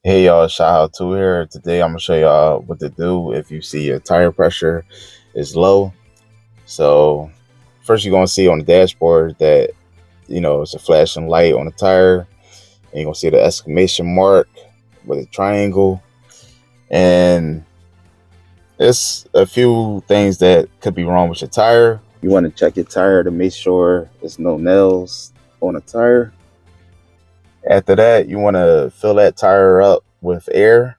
Hey y'all, shout out to here. Today I'm gonna show y'all what to do if you see your tire pressure is low. So first you're gonna see on the dashboard that it's a flashing light on the tire, and you're gonna see the exclamation mark with a triangle. And it's a few things that could be wrong with your tire. You want to check your tire to make sure there's no nails on the tire. After that, you want to fill that tire up with air.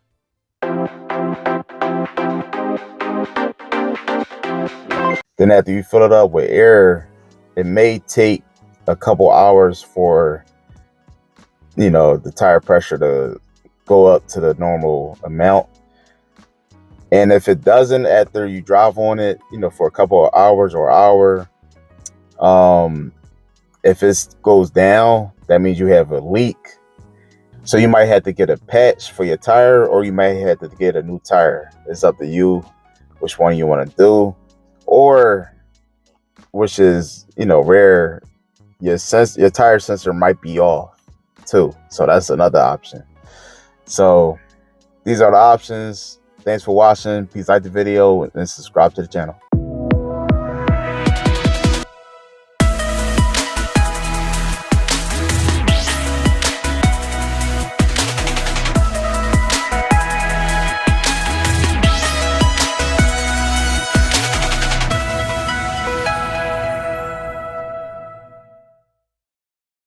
Then after you fill it up with air, it may take a couple hours for the tire pressure to go up to the normal amount. And if it doesn't after you drive on it, for a couple of hours or hour, um, if it goes down, that means you have a leak. So you might have to get a patch for your tire, or you might have to get a new tire. It's up to you which one you want to do, or which is rare, your tire sensor might be off too, so that's another option. So these are the options. Thanks for watching. Please like the video and subscribe to the channel.